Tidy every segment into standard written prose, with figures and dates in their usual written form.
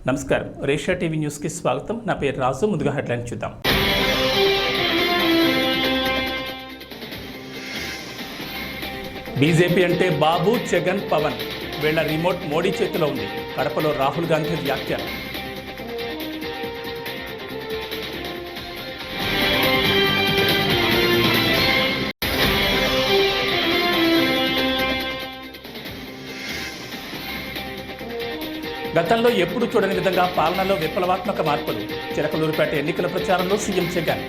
నమస్కారం, రేషియా టీవీ న్యూస్కి స్వాగతం. నా పేరు రాజు. ముందుగా హెడ్లైన్ చూద్దాం. బీజేపీ అంటే బాబు, జగన్, పవన్. వీళ్ల రిమోట్ మోడీ చేతిలో ఉంది. కడపలో రాహుల్ గాంధీ వ్యాఖ్యలు. గతంలో ఎప్పుడు చూడని విధంగా పాలనలో విప్లవాత్మక మార్పులు. చిలకలూరుపేట ఎన్నికల ప్రచారంలో సీఎం జగన్.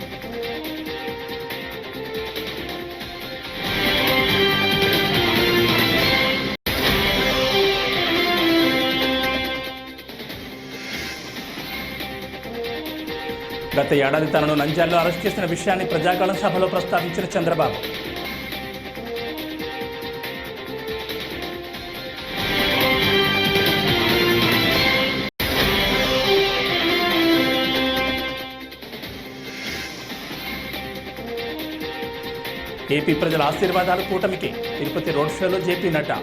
గత ఏడాది తనను నంద్యాలలో అరెస్ట్ చేసిన విషయాన్ని ప్రజాగళం సభలో ప్రస్తావించిన చంద్రబాబు. ఏపీ ప్రజల ఆశీర్వాదాలు కూటమికి. తిరుపతి రోడ్ షోలో జేపీ నడ్డా.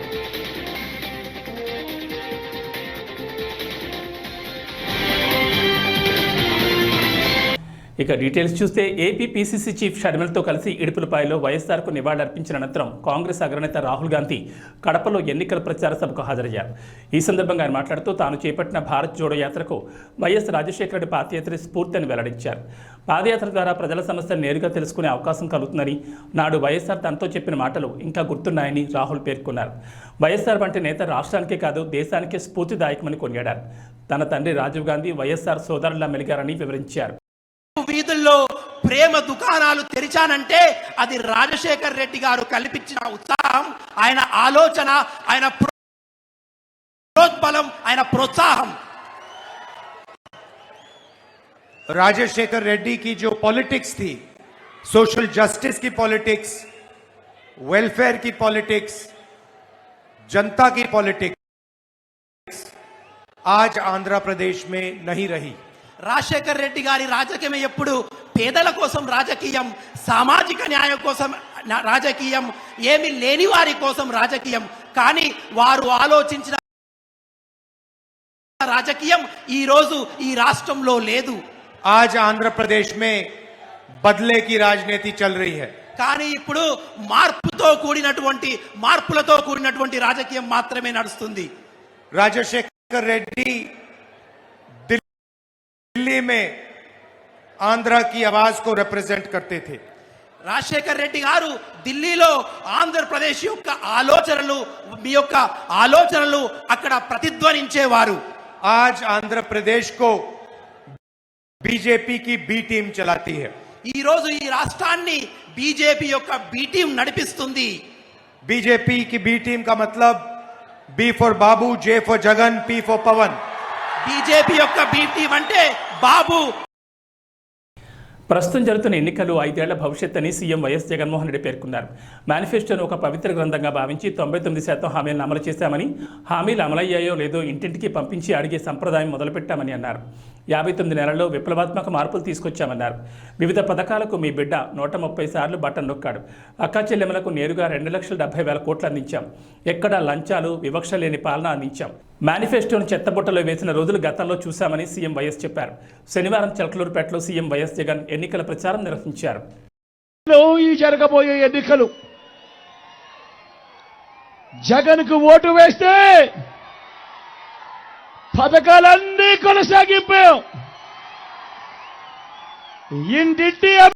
ఇక డీటెయిల్స్ చూస్తే ఏపీ పీసీసీ చీఫ్ షర్మిలతో కలిసి ఇడుపులపాయలో వైఎస్ఆర్కు నివాళులర్పించిన అనంతరం కాంగ్రెస్ అగ్రనేత రాహుల్ గాంధీ కడపలో ఎన్నికల ప్రచార సభకు హాజరయ్యారు. ఈ సందర్భంగా ఆయన మాట్లాడుతూ తాను చేపట్టిన భారత్ జోడో యాత్రకు వైఎస్ రాజశేఖర రెడ్డి పాదయాత్ర స్ఫూర్తి అని వెల్లడించారు. పాదయాత్ర ద్వారా ప్రజల సమస్యలు నేరుగా తెలుసుకునే అవకాశం కలుగుతుందని, నాడు వైఎస్ఆర్ తనతో చెప్పిన మాటలు ఇంకా గుర్తున్నాయని రాహుల్ పేర్కొన్నారు. వైఎస్ఆర్ వంటి నేత రాష్ట్రానికే కాదు దేశానికే స్ఫూర్తిదాయకమని కొనియాడారు. తన తండ్రి రాజీవ్ గాంధీ వైఎస్ఆర్ సోదరులా మెలిగారని వివరించారు. వీధుల్లో ప్రేమ దుకాణాలు తెరిచానంటే అది రాజశేఖర్ రెడ్డి గారు కల్పించిన ఉత్సాహం, ఆయన ఆలోచన, ఆయన ప్రోద్బలం, ఆయన ప్రోత్సాహం. राजशेखर रेड्डी की जो पॉलिटिक्स थी, सोशल जस्टिस की पॉलिटिक्स, वेलफेयर की पॉलिटिक्स, जनता की पॉलिटिक्स आज आंध्र प्रदेश में नहीं रही. రాజశేఖర్ రెడ్డి గారి రాజకీయం ఎప్పుడు పేదల కోసం రాజకీయం, సామాజిక న్యాయం కోసం రాజకీయం, ఏమి లేని వారి కోసం రాజకీయం. కానీ వారు ఆలోచించిన రాజకీయం ఈ రోజు ఈ రాష్ట్రంలో లేదు. आज आंध्र प्रदेश में बदले की राजनीति चल रही है. కానీ ఇప్పుడు మార్పులతో కూడినటువంటి రాజకీయం మాత్రమే నడుస్తుంది. राजशेखर रेड्डी दिल्ली में आंध्र की आवाज को रिप्रेजेंट करते थे. రాజశేఖర్ రెడ్డి గారు ఢిల్లీలో ఆంధ్రప్రదేశ్ యొక్క ఆలోచనలు, మీ యొక్క ఆలోచనలు అక్కడ ప్రతిధ్వనించేవారు. आज आंध्र प्रदेश को बीजेपी की बी टीम चलाती है. ఈ రోజు ఈ రాష్ట్రాన్ని బీజేపీ యొక్క బి టీం నడిపిస్తుంది. बीजेपी की बी टीम का मतलब B for Babu, J for Jagan, P for Pavan. BJP యొక్క బి టీం అంటే బాబు. ప్రస్తుతం జరుగుతున్న ఎన్నికలు 5 ఏళ్ల భవిష్యత్ అని సీఎం వైఎస్ జగన్మోహన్ రెడ్డి పేర్కొన్నారు. మేనిఫెస్టోను ఒక పవిత్ర గ్రంథంగా భావించి 99% హామీలను అమలు చేశామని, హామీలు అమలయ్యాయో లేదో ఇంటింటికి పంపించి అడిగే సంప్రదాయం మొదలుపెట్టామని అన్నారు. 59 నెలల్లో విప్లవాత్మక మార్పులు తీసుకొచ్చామన్నారు. వివిధ పథకాలకు మీ బిడ్డ 130 సార్లు బటన్ నొక్కాడు. అక్కా చెల్లెమ్మలకు నేరుగా 2,70,000 కోట్లు అందించాం. ఎక్కడా లంచాలు, వివక్ష లేని పాలన అందించాం. మేనిఫెస్టోను చెత్తబుట్టలో వేసిన రోజులు గతంలో చూశామని సీఎం వైఎస్ చెప్పారు. శనివారం చిలకలూరుపేటలో సీఎం వైఎస్ జగన్ ఎన్నికల ప్రచారం నిర్వహించారు. ఈ జరగబోయే ఎన్నికలు జగన్కు ఓటు వేస్తే పథకాలన్నీ కొనసాగింపాం. ఇంటింటి